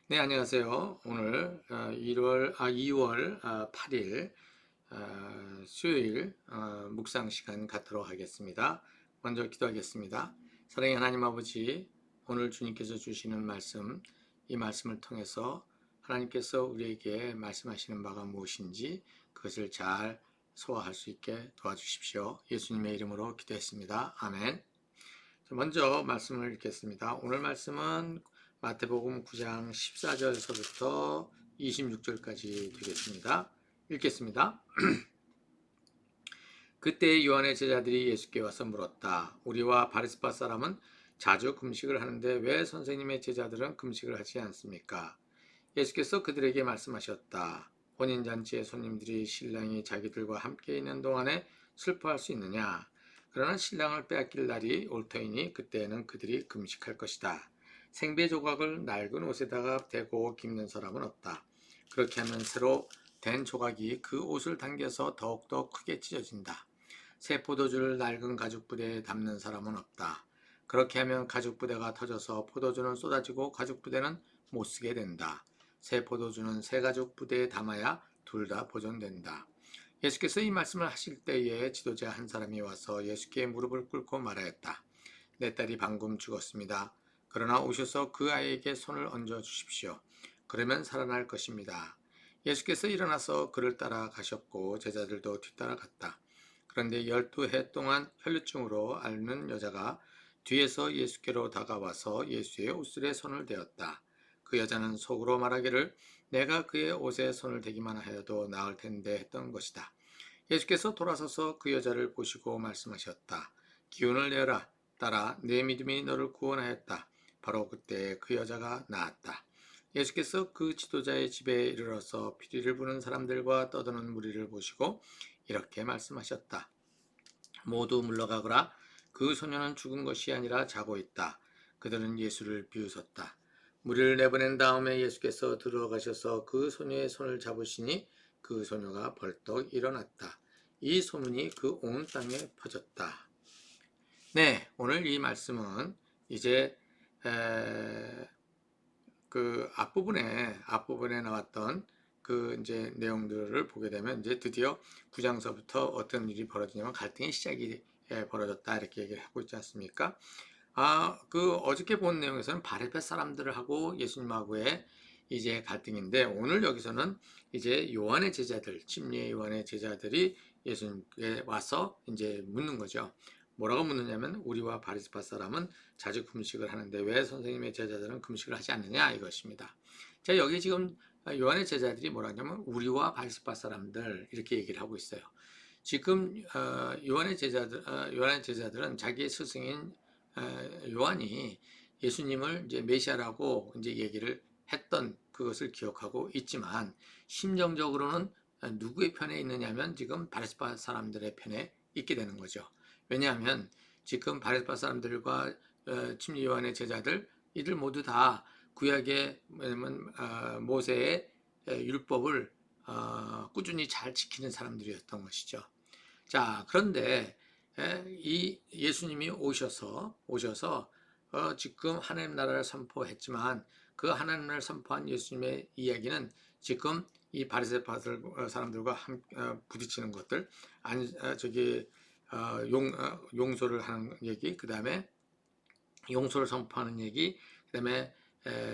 네, 안녕하세요. 오늘 2월 8일 수요일 묵상 시간 갖도록 하겠습니다. 먼저 기도하겠습니다. 사랑의 하나님 아버지, 오늘 주님께서 주시는 말씀, 이 말씀을 통해서 하나님께서 우리에게 말씀하시는 바가 무엇인지 그것을 잘 소화할 수 있게 도와주십시오. 예수님의 이름으로 기도했습니다. 아멘. 먼저 말씀을 읽겠습니다. 오늘 말씀은 마태복음 9장 14절서부터 26절까지 되겠습니다. 읽겠습니다. 그때 요한의 제자들이 예수께 와서 물었다. 우리와 바리새파 사람은 자주 금식을 하는데 왜 선생님의 제자들은 금식을 하지 않습니까? 예수께서 그들에게 말씀하셨다. 혼인잔치에 손님들이 신랑이 자기들과 함께 있는 동안에 슬퍼할 수 있느냐? 그러나 신랑을 빼앗길 날이 올 터이니 그때에는 그들이 금식할 것이다. 생배 조각을 낡은 옷에다가 대고 깁는 사람은 없다. 그렇게 하면 새로 된 조각이 그 옷을 당겨서 더욱더 크게 찢어진다. 새 포도주를 낡은 가죽부대에 담는 사람은 없다. 그렇게 하면 가죽부대가 터져서 포도주는 쏟아지고 가죽부대는 못쓰게 된다. 새 포도주는 새 가죽부대에 담아야 둘 다 보존된다. 예수께서 이 말씀을 하실 때에 지도자 한 사람이 와서 예수께 무릎을 꿇고 말하였다. 내 딸이 방금 죽었습니다. 그러나 오셔서 그 아이에게 손을 얹어 주십시오. 그러면 살아날 것입니다. 예수께서 일어나서 그를 따라 가셨고 제자들도 뒤따라갔다. 그런데 12해 동안 혈류증으로 앓는 여자가 뒤에서 예수께로 다가와서 예수의 옷슬에 손을 대었다. 그 여자는 속으로 말하기를 내가 그의 옷에 손을 대기만 하여도 나을 텐데 했던 것이다. 예수께서 돌아서서 그 여자를 보시고 말씀하셨다. 기운을 내어라. 딸아, 내 믿음이 너를 구원하였다. 바로 그때 그 여자가 나았다. 예수께서 그 지도자의 집에 이르러서 피리를 부는 사람들과 떠드는 무리를 보시고 이렇게 말씀하셨다. 모두 물러가거라. 그 소녀는 죽은 것이 아니라 자고 있다. 그들은 예수를 비웃었다. 무리를 내보낸 다음에 예수께서 들어가셔서 그 소녀의 손을 잡으시니 그 소녀가 벌떡 일어났다. 이 소문이 그 온 땅에 퍼졌다. 네, 오늘 이 말씀은 이제 그 앞부분에 나왔던 그 이제 내용들을 보게 되면 이제 드디어 9장서부터 어떤 일이 벌어지냐면 갈등의 시작이 벌어졌다 이렇게 얘기를 하고 있지 않습니까? 그 어저께 본 내용에서는 바리새 사람들하고 예수님하고의 이제 갈등인데 오늘 여기서는 이제 요한의 제자들, 침례 요한의 제자들이 예수님께 와서 이제 묻는 거죠. 뭐라고 묻느냐면 우리와 바리새파 사람은 자주 금식을 하는데 왜 선생님의 제자들은 금식을 하지 않느냐 이것입니다. 자, 여기 지금 요한의 제자들이 뭐라 하냐면 우리와 바리새파 사람들 이렇게 얘기를 하고 있어요. 지금 요한의 제자들은 자기의 스승인 요한이 예수님을 이제 메시아라고 이제 얘기를 했던 그것을 기억하고 있지만 심정적으로는 누구의 편에 있느냐면 지금 바리새파 사람들의 편에 있게 되는 거죠. 왜냐하면 지금 바리새파 사람들과 침례 요한의 제자들 이들 모두 다 구약의 모세의 율법을 꾸준히 잘 지키는 사람들이었던 것이죠. 자, 그런데 이 예수님이 오셔서 지금 하나님 나라를 선포했지만 그 하나님 나라를 선포한 예수님의 이야기는 지금 이 바리새파 사람들과 부딪히는 것들, 용서를 하는 얘기, 그 다음에 용서를 선포하는 얘기, 그 다음에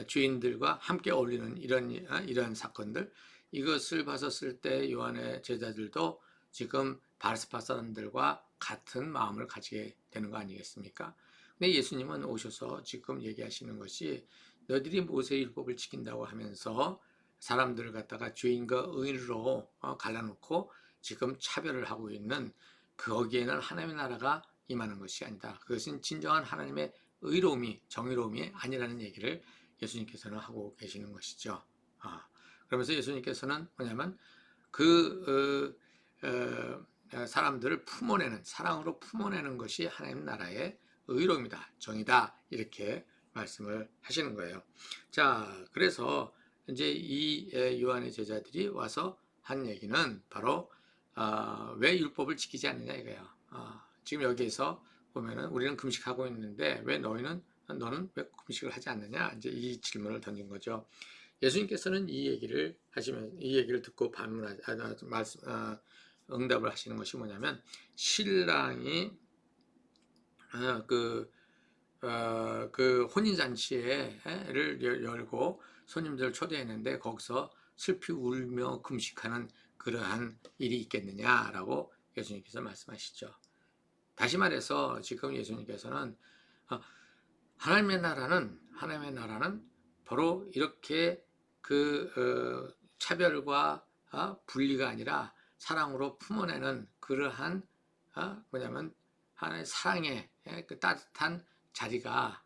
주인들과 함께 어울리는 이런 사건들, 이것을 봤었을 때 요한의 제자들도 지금 바리새파 사람들과 같은 마음을 가지게 되는 거 아니겠습니까? 근데 예수님은 오셔서 지금 얘기하시는 것이 너희들이 모세의 율법을 지킨다고 하면서 사람들을 갖다가 죄인과 의인으로 갈라놓고 지금 차별을 하고 있는 거기에는 하나님의 나라가 임하는 것이 아니다. 그것은 진정한 하나님의 의로움이 정의로움이 아니라는 얘기를 예수님께서는 하고 계시는 것이죠. 그러면서 예수님께서는 뭐냐면 그 사람들을 품어내는 사랑으로 품어내는 것이 하나님 나라의 의로움이다, 정의다 이렇게 말씀을 하시는 거예요. 자, 그래서 이제 이 요한의 제자들이 와서 한 얘기는 바로 왜 율법을 지키지 않느냐 이거예요. 지금 여기에서 보면은 우리는 금식하고 있는데 왜 너는 왜 금식을 하지 않느냐 이제 이 질문을 던진 거죠. 예수님께서는 이 얘기를 듣고 응답을 하시는 것이 뭐냐면, 신랑이 그 혼인잔치를 열고 손님들을 초대했는데 거기서 슬피 울며 금식하는 그러한 일이 있겠느냐라고 예수님께서 말씀하시죠. 다시 말해서 지금 예수님께서는 하나님의 나라는 바로 이렇게 차별과 분리가 아니라 사랑으로 품어내는 그러한 뭐냐면 하나의 사랑의 그 따뜻한 자리가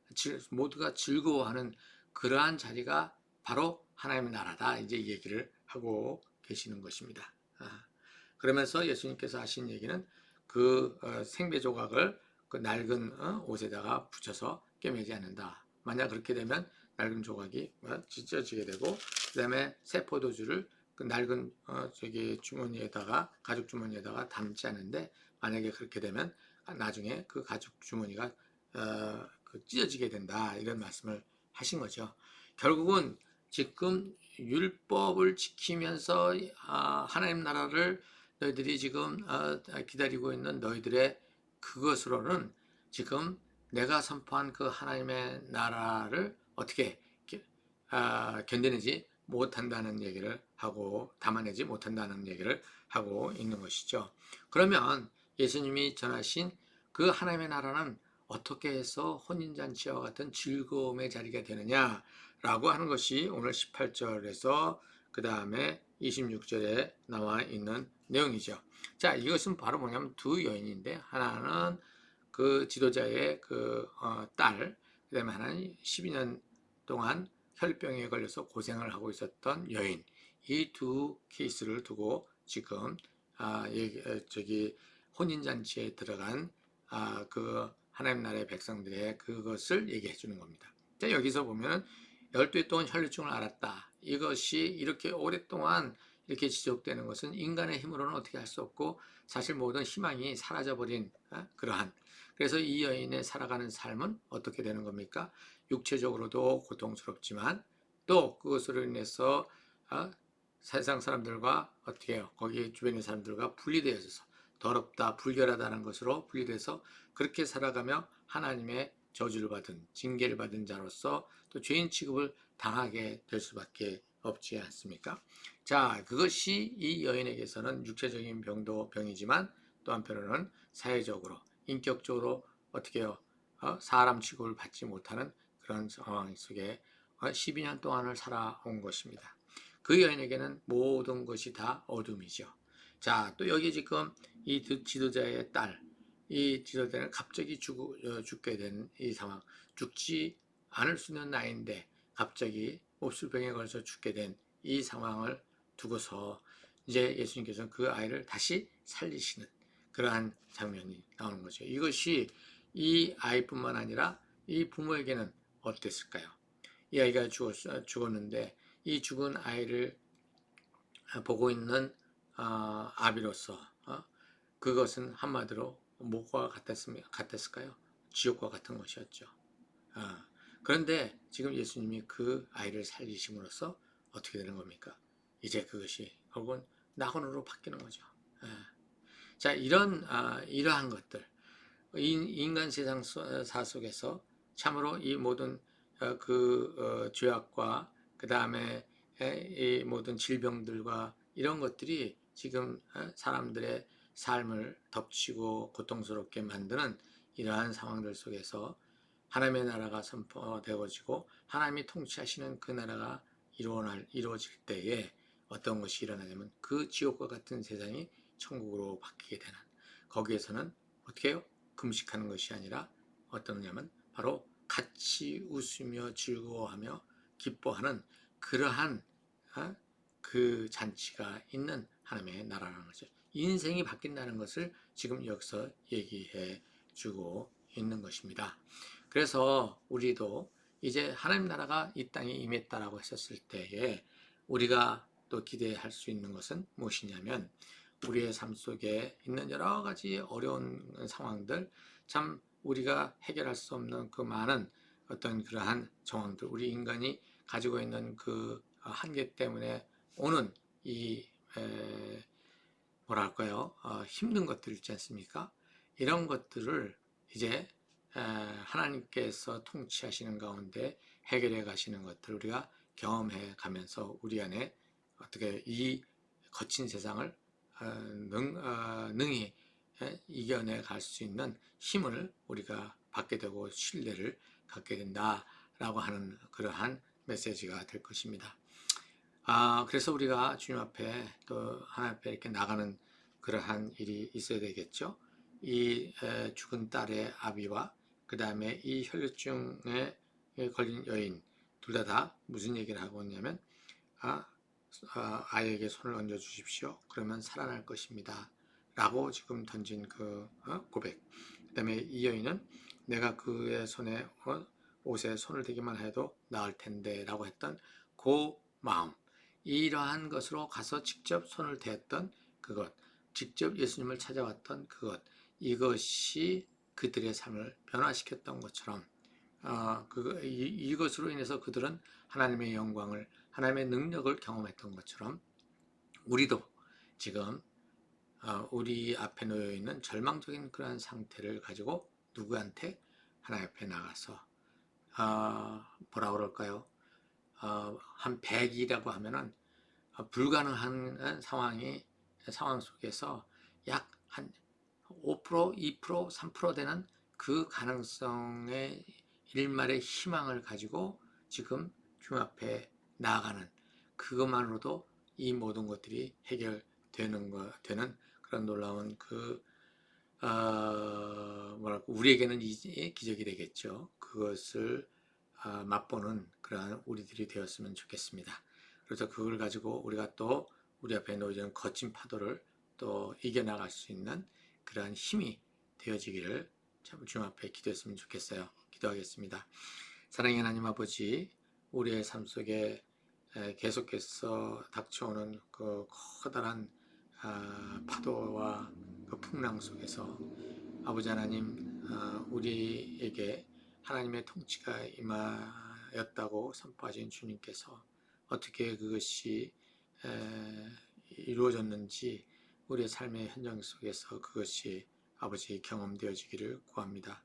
모두가 즐거워하는 그러한 자리가 바로 하나님의 나라다, 이제 얘기를 하고 계시는 것입니다. 그러면서 예수님께서 하신 얘기는 생배 조각을 그 낡은 옷에다가 붙여서 꿰매지 않는다. 만약 그렇게 되면 낡은 조각이 찢어지게 되고, 그 다음에 새 포도주를 그 낡은 가죽 주머니에다가 담지 않는데, 만약에 그렇게 되면 나중에 그 가죽 주머니가 찢어지게 된다, 이런 말씀을 하신 거죠. 결국은 지금 율법을 지키면서 하나님 나라를 너희들이 지금 기다리고 있는 너희들의 그것으로는 지금 내가 선포한 그 하나님의 나라를 어떻게 견뎌내지 못한다는 얘기를 하고, 담아내지 못한다는 얘기를 하고 있는 것이죠. 그러면 예수님이 전하신 그 하나님의 나라는 어떻게 해서 혼인잔치와 같은 즐거움의 자리가 되느냐라고 하는 것이 오늘 18절에서 그 다음에 26절에 나와 있는 내용이죠. 자, 이것은 바로 뭐냐면 두 여인인데, 하나는 그 지도자의 딸, 그 다음에 하나는 12년 동안 혈병에 걸려서 고생을 하고 있었던 여인, 이 두 케이스를 두고 지금 혼인잔치에 들어간 그 하나님 나라의 백성들의 그것을 얘기해 주는 겁니다. 자, 여기서 보면 12해 동안 혈류증을 앓았다. 이것이 이렇게 오랫동안 이렇게 지속되는 것은 인간의 힘으로는 어떻게 할 수 없고, 사실 모든 희망이 사라져버린 그러한, 그래서 이 여인의 살아가는 삶은 어떻게 되는 겁니까? 육체적으로도 고통스럽지만 또 그것으로 인해서 세상 사람들과 어떻게 해요? 거기 주변의 사람들과 분리되어져서 더럽다, 불결하다는 것으로 분리돼서 그렇게 살아가며 하나님의 저주를 받은, 징계를 받은 자로서 또 죄인 취급을 당하게 될 수밖에 없지 않습니까? 자, 그것이 이 여인에게서는 육체적인 병도 병이지만 또 한편으로는 사회적으로, 인격적으로 어떻게 해요? 사람 취급을 받지 못하는 그런 상황 속에 12년 동안을 살아온 것입니다. 그 여인에게는 모든 것이 다 어둠이죠. 자, 또 여기 지금 이 지도자의 딸, 이 지도자는 갑자기 죽게 된 이 상황, 죽지 않을 수 있는 나이인데 갑자기 몹쓸병에 걸려서 죽게 된 이 상황을 두고서 이제 예수님께서는 그 아이를 다시 살리시는 그러한 장면이 나오는 거죠. 이것이 이 아이뿐만 아니라 이 부모에게는 어땠을까요? 이 아이가 죽었는데 이 죽은 아이를 보고 있는 아비로서 그것은 한마디로 뭐가 같았을까요? 지옥과 같은 것이었죠. 그런데 지금 예수님이 그 아이를 살리심으로써 어떻게 되는 겁니까? 이제 그것이 혹은 낙원으로 바뀌는 거죠. 자, 이러한 것들, 인간 세상사 속에서 참으로 이 모든 죄악과 그 다음에 이 모든 질병들과 이런 것들이 지금 사람들의 삶을 덮치고 고통스럽게 만드는 이러한 상황들 속에서 하나님의 나라가 선포되어지고 하나님이 통치하시는 그 나라가 이루어질 때에 어떤 것이 일어나냐면 그 지옥과 같은 세상이 천국으로 바뀌게 되는, 거기에서는 어떻게 해요? 금식하는 것이 아니라 어떠냐면 바로 같이 웃으며 즐거워하며 기뻐하는 그러한 그 잔치가 있는 하나님의 나라라는 거죠. 인생이 바뀐다는 것을 지금 여기서 얘기해 주고 있는 것입니다. 그래서 우리도 이제 하나님 나라가 이 땅에 임했다라고 했었을 때에 우리가 또 기대할 수 있는 것은 무엇이냐면, 우리의 삶 속에 있는 여러 가지 어려운 상황들, 참 우리가 해결할 수 없는 그 많은 어떤 그러한 정황들, 우리 인간이 가지고 있는 그 한계 때문에 오는 이 뭐랄까요? 힘든 것들 있지 않습니까? 이런 것들을 이제 하나님께서 통치하시는 가운데 해결해 가시는 것들 우리가 경험해 가면서 우리 안에 어떻게 이 거친 세상을 능히 이겨내 갈 수 있는 힘을 우리가 받게 되고 신뢰를 갖게 된다라고 하는 그러한 메시지가 될 것입니다. 그래서 우리가 주님 앞에 또 하나님 앞에 이렇게 나가는 그러한 일이 있어야 되겠죠. 이 죽은 딸의 아비와 그 다음에 이 혈류증에 걸린 여인 둘 다 무슨 얘기를 하고 있냐면 아이에게 손을 얹어 주십시오. 그러면 살아날 것입니다. 라고 지금 던진 그 고백. 그 다음에 이 여인은 내가 그의 손에 옷에 손을 대기만 해도 나을 텐데 라고 했던 그 마음. 이러한 것으로 가서 직접 손을 대었던 그것, 직접 예수님을 찾아왔던 그것, 이것이 그들의 삶을 변화시켰던 것처럼 이것으로 인해서 그들은 하나님의 영광을, 하나님의 능력을 경험했던 것처럼 우리도 지금 우리 앞에 놓여 있는 절망적인 그러한 상태를 가지고 누구한테 하나님 앞에 나가서 뭐라 그럴까요? 한 100이라고 하면은 불가능한 상황 속에서 약 한 5%, 2%, 3% 되는 그 가능성의 일말의 희망을 가지고 지금 주님 앞에 나아가는 그것만으로도 이 모든 것들이 해결되는 되는 그런 놀라운 뭐랄까 우리에게는 이 기적이 되겠죠. 그것을 맛보는 그러한 우리들이 되었으면 좋겠습니다. 그래서 그걸 가지고 우리가 또 우리 앞에 놓여진 거친 파도를 또 이겨나갈 수 있는 그러한 힘이 되어지기를 참 주님 앞에 기도했으면 좋겠어요. 기도하겠습니다. 사랑의 하나님 아버지, 우리의 삶 속에 계속해서 닥쳐오는 그 커다란 파도와 그 풍랑 속에서 아버지 하나님, 우리에게 하나님의 통치가 임하였다고 선포하신 주님께서 어떻게 그것이 이루어졌는지 우리의 삶의 현장 속에서 그것이 아버지 경험되어지기를 구합니다.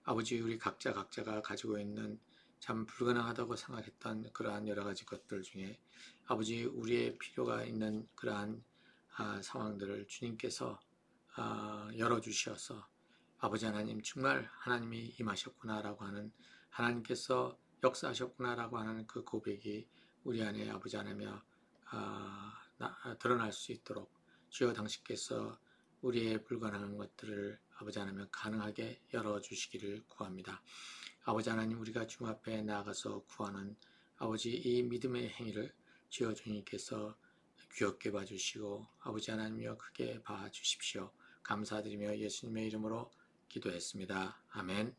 아버지, 우리 각자가 가지고 있는 참 불가능하다고 생각했던 그러한 여러 가지 것들 중에 아버지 우리의 필요가 있는 그러한 상황들을 주님께서 열어주셔서 아버지 하나님 정말 하나님이 임하셨구나라고 하는 하나님께서 역사하셨구나라고 하는 그 고백이 우리 안에 아버지 하나며 드러날 수 있도록 주여 당신께서 우리의 불가능한 것들을 아버지 하나님 가능하게 열어주시기를 구합니다. 아버지 하나님 우리가 주님 앞에 나아가서 구하는 아버지 이 믿음의 행위를 주여 주님께서 귀엽게 봐주시고 아버지 하나님여 크게 봐주십시오. 감사드리며 예수님의 이름으로 기도했습니다. 아멘.